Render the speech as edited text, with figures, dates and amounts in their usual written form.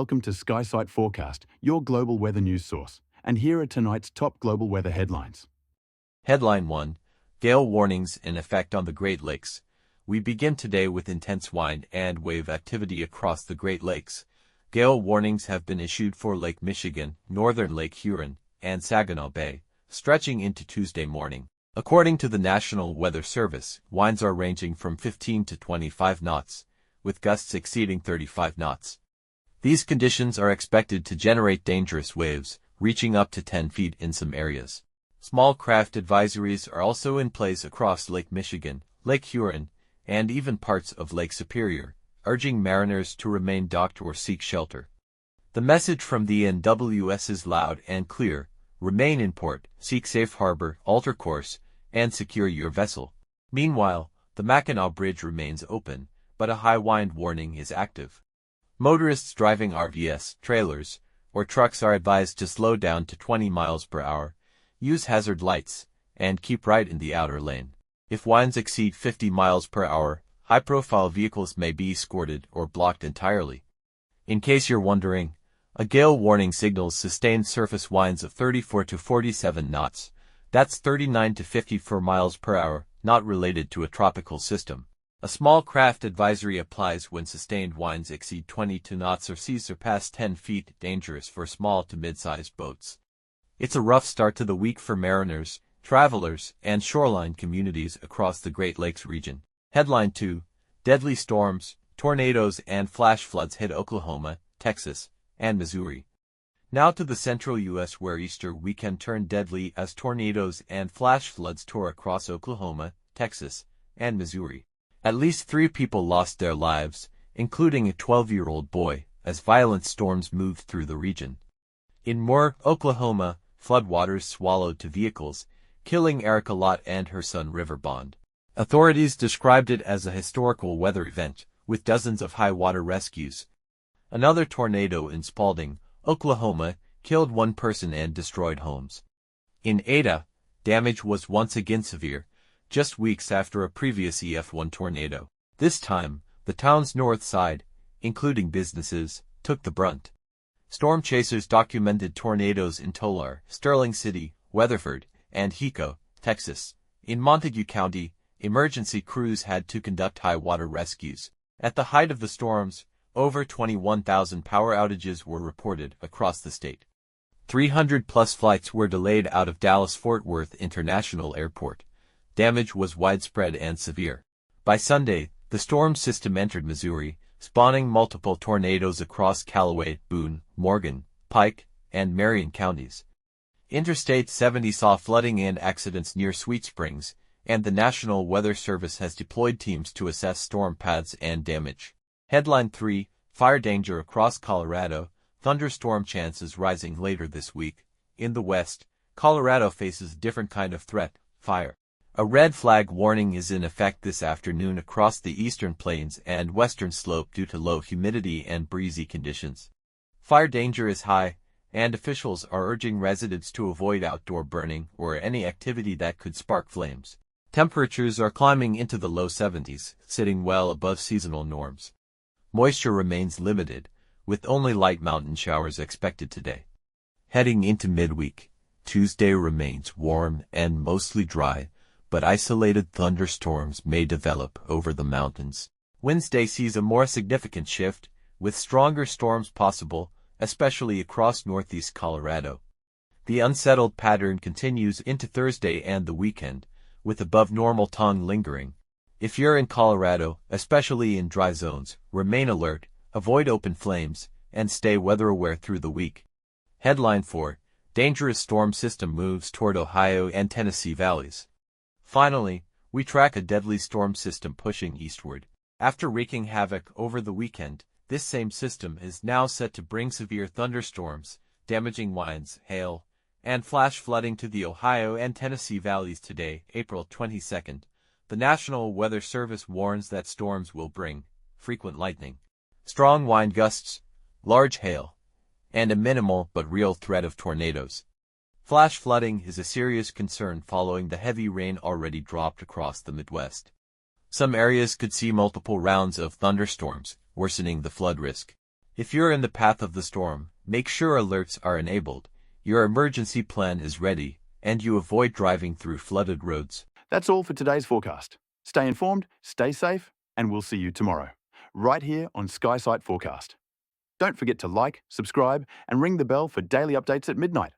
welcome to SkySight Forecast, your global weather news source. And here are tonight's top global weather headlines. Headline 1. Gale warnings in effect on the Great Lakes. We begin today with intense wind and wave activity across the Great Lakes. Gale warnings have been issued for Lake Michigan, northern Lake Huron, and Saginaw Bay, stretching into Tuesday morning. According to the National Weather Service, winds are ranging from 15 to 25 knots, with gusts exceeding 35 knots. These conditions are expected to generate dangerous waves, reaching up to 10 feet in some areas. Small craft advisories are also in place across Lake Michigan, Lake Huron, and even parts of Lake Superior, urging mariners to remain docked or seek shelter. The message from the NWS is loud and clear: remain in port, seek safe harbor, alter course, and secure your vessel. Meanwhile, the Mackinac Bridge remains open, but a high wind warning is active. Motorists driving RVs, trailers, or trucks are advised to slow down to 20 miles per hour, use hazard lights, and keep right in the outer lane. If winds exceed 50 miles per hour, high-profile vehicles may be escorted or blocked entirely. In case you're wondering, a gale warning signals sustained surface winds of 34 to 47 knots. That's 39 to 54 miles per hour, not related to a tropical system. A small craft advisory applies when sustained winds exceed 22 knots or seas surpass 10 feet, dangerous for small to mid-sized boats. It's a rough start to the week for mariners, travelers, and shoreline communities across the Great Lakes region. Headline 2. Deadly storms, tornadoes and flash floods hit Oklahoma, Texas, and Missouri. Now to the central U.S., where Easter weekend turned deadly as tornadoes and flash floods tore across Oklahoma, Texas, and Missouri. At least 3 people lost their lives, including a 12-year-old boy, as violent storms moved through the region. In Moore, Oklahoma, floodwaters swallowed 2 vehicles, killing Erica Lott and her son River Bond. Authorities described it as a historical weather event, with dozens of high-water rescues. Another tornado in Spalding, Oklahoma, killed 1 person and destroyed homes. In Ada, damage was once again severe, just weeks after a previous EF1 tornado. This time, the town's north side, including businesses, took the brunt. Storm chasers documented tornadoes in Tolar, Sterling City, Weatherford, and Hico, Texas. In Montague County, emergency crews had to conduct high-water rescues. At the height of the storms, over 21,000 power outages were reported across the state. 300-plus flights were delayed out of Dallas-Fort Worth International Airport. Damage was widespread and severe. By Sunday, the storm system entered Missouri, spawning multiple tornadoes across Callaway, Boone, Morgan, Pike, and Marion counties. Interstate 70 saw flooding and accidents near Sweet Springs, and the National Weather Service has deployed teams to assess storm paths and damage. Headline 3. Fire danger across Colorado, thunderstorm chances rising later this week. In the west, Colorado faces a different kind of threat: fire. A red flag warning is in effect this afternoon across the eastern plains and western slope due to low humidity and breezy conditions. Fire danger is high, and officials are urging residents to avoid outdoor burning or any activity that could spark flames. Temperatures are climbing into the low 70s, sitting well above seasonal norms. Moisture remains limited, with only light mountain showers expected today. Heading into midweek, Tuesday remains warm and mostly dry, but isolated thunderstorms may develop over the mountains. Wednesday sees a more significant shift, with stronger storms possible, especially across northeast Colorado. The unsettled pattern continues into Thursday and the weekend, with above-normal tongue lingering. If you're in Colorado, especially in dry zones, remain alert, avoid open flames, and stay weather-aware through the week. Headline 4. Dangerous storm system moves toward Ohio and Tennessee valleys. Finally, we track a deadly storm system pushing eastward. After wreaking havoc over the weekend, this same system is now set to bring severe thunderstorms, damaging winds, hail, and flash flooding to the Ohio and Tennessee valleys today, April 22. The National Weather Service warns that storms will bring frequent lightning, strong wind gusts, large hail, and a minimal but real threat of tornadoes. Flash flooding is a serious concern following the heavy rain already dropped across the Midwest. Some areas could see multiple rounds of thunderstorms, worsening the flood risk. If you're in the path of the storm, make sure alerts are enabled, your emergency plan is ready, and you avoid driving through flooded roads. That's all for today's forecast. Stay informed, stay safe, and we'll see you tomorrow, right here on SkySight Forecast. Don't forget to like, subscribe, and ring the bell for daily updates at midnight.